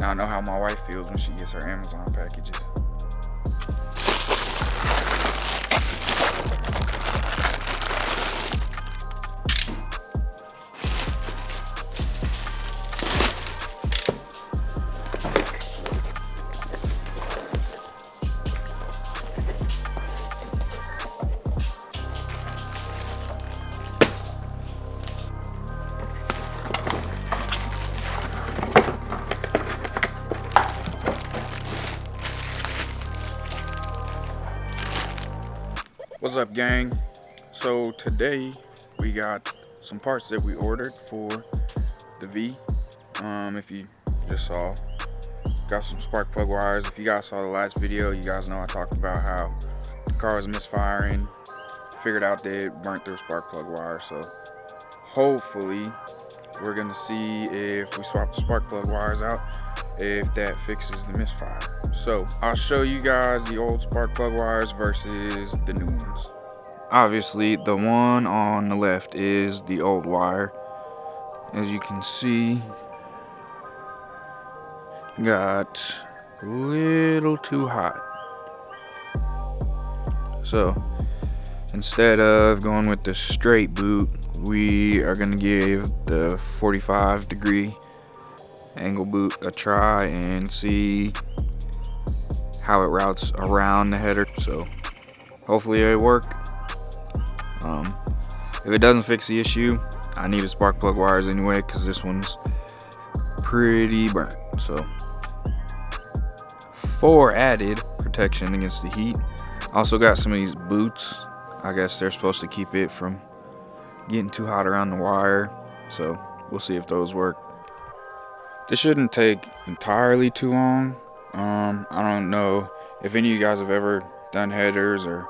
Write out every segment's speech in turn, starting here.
Now I know how my wife feels when she gets her Amazon packages. What's up, gang? So today we got some parts that we ordered for the V. If you just saw, got some spark plug wires. If you guys saw the last video, you guys know I talked about how the car was misfiring. Figured out that it burnt through spark plug wire. So hopefully we're gonna see if we swap the spark plug wires out, if that fixes the misfire. So I'll show you guys the old spark plug wires versus the new ones. Obviously the one on the left is the old wire. As you can see, got a little too hot. So instead of going with the straight boot, we are gonna give the 45-degree angle boot a try and see how it routes around the header. So hopefully it'll work. If it doesn't fix the issue, I need a spark plug wires anyway, because this one's pretty burnt. So for added protection against the heat, also got some of these boots. I guess they're supposed to keep it from getting too hot around the wire, so we'll see if those work. This shouldn't take entirely too long. I don't know if any of you guys have ever done headers or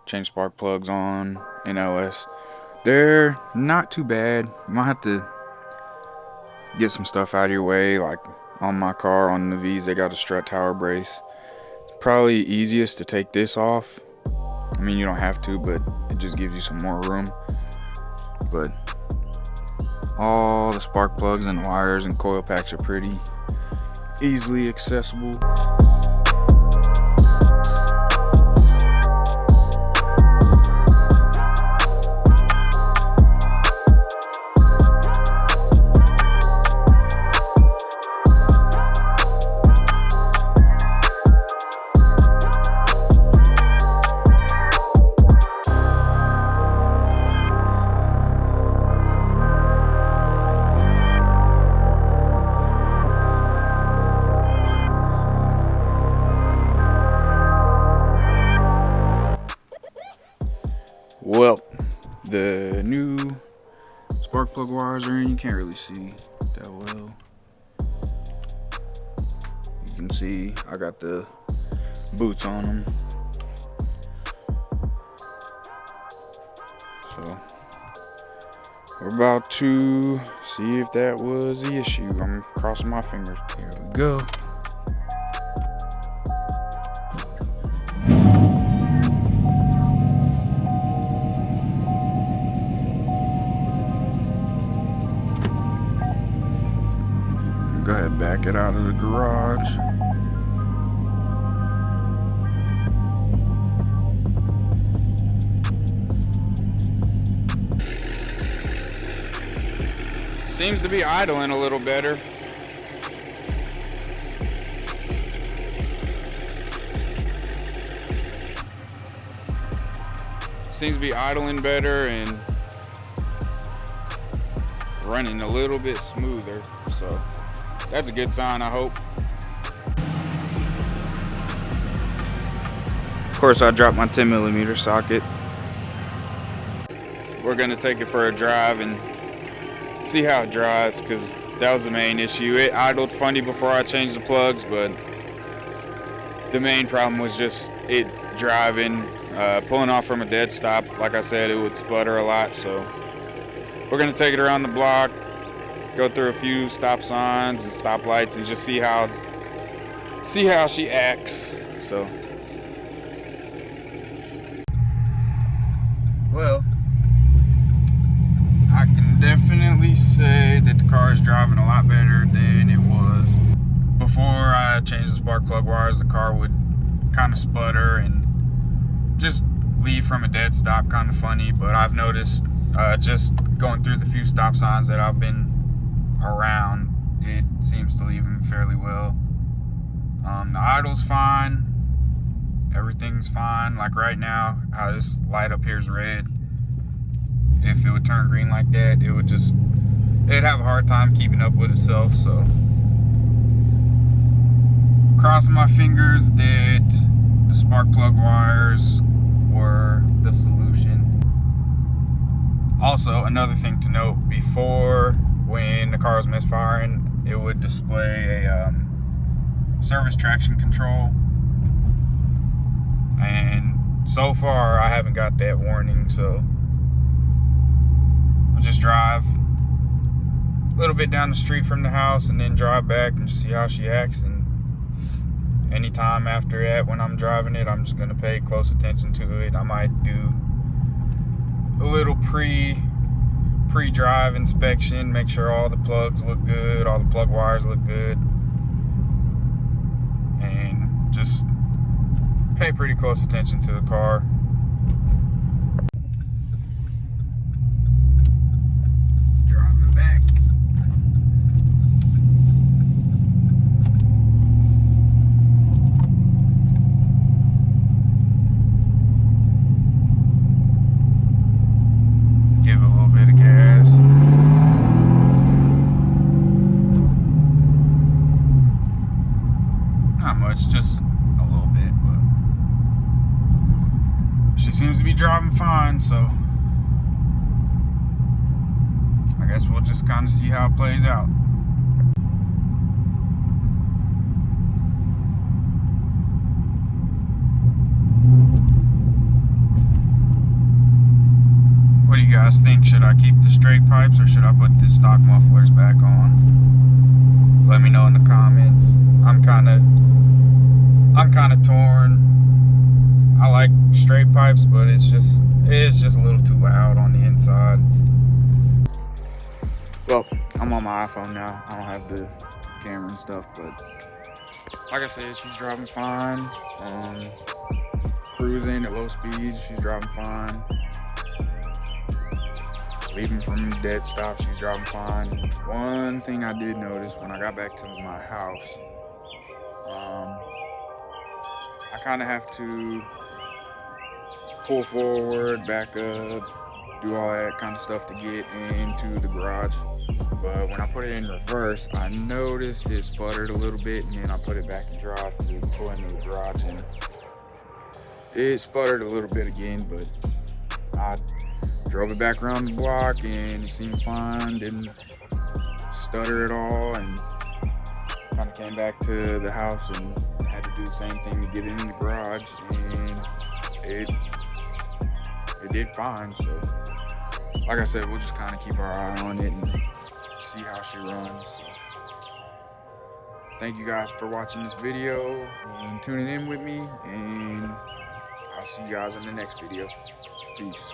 changed spark plugs on in LS. They're not too bad. You might have to get some stuff out of your way. Like on my car, on the V's, they got a strut tower brace. It's probably easiest to take this off. I mean, you don't have to, but it just gives you some more room. But all the spark plugs and wires and coil packs are pretty easily accessible. Well, the new spark plug wires are in. You can't really see that well. You can see I got the boots on them. So we're about to see if that was the issue. I'm crossing my fingers. Here we go. Go ahead, back it out of the garage. Seems to be idling a little better. Seems to be idling better and running a little bit smoother. So that's a good sign, I hope. Of course, I dropped my 10mm socket. We're gonna take it for a drive and see how it drives, because that was the main issue. It idled funny before I changed the plugs, but the main problem was just it driving, pulling off from a dead stop. Like I said, it would sputter a lot, so we're gonna take it around the block, go through a few stop signs and stop lights, and just see how she acts. So, well, I can definitely say that the car is driving a lot better than it was before I changed the spark plug wires, the car would kind of sputter and just leave from a dead stop, kind of funny. But I've noticed just going through the few stop signs that I've been around, it seems to leave them fairly well. The idle's fine, everything's fine. Like right now, how this light up here is red. If it would turn green like that, it'd have a hard time keeping up with itself. So crossing my fingers that the spark plug wires were the solution. Also, another thing to note, before, when the car was misfiring, it would display a service traction control, and so far I haven't got that warning. So I'll just drive a little bit down the street from the house and then drive back and just see how she acts. And anytime after that, when I'm driving it, I'm just gonna pay close attention to it. I might do a little pre-drive inspection, make sure all the plugs look good, all the plug wires look good, and just pay pretty close attention to the car. Driving back. Give it a little bit of gas. Not much, just a little bit, but she seems to be driving fine, so I guess we'll just kind of see how it plays out. What do you guys think? Should I keep the straight pipes or should I put the stock mufflers back on? Let me know in the comments. I'm kind of torn. I like straight pipes, but it's just a little too loud on the inside. Well, I'm on my iPhone now. I don't have the camera and stuff, but like I said, she's driving fine. Cruising at low speeds, she's driving fine. Leaving from dead stop, she's driving fine. One thing I did notice when I got back to my house, I kind of have to pull forward, back up, do all that kind of stuff to get into the garage. But when I put it in reverse, I noticed it sputtered a little bit, and then I put it back in drive to pull into the garage, and it sputtered a little bit again, but I drove it back around the block and it seemed fine, didn't stutter at all, and kind of came back to the house and had to do the same thing to get in the garage, and it did fine. So like I said, we'll just kind of keep our eye on it and see how she runs. So thank you guys for watching this video and tuning in with me, and I'll see you guys in the next video. Peace.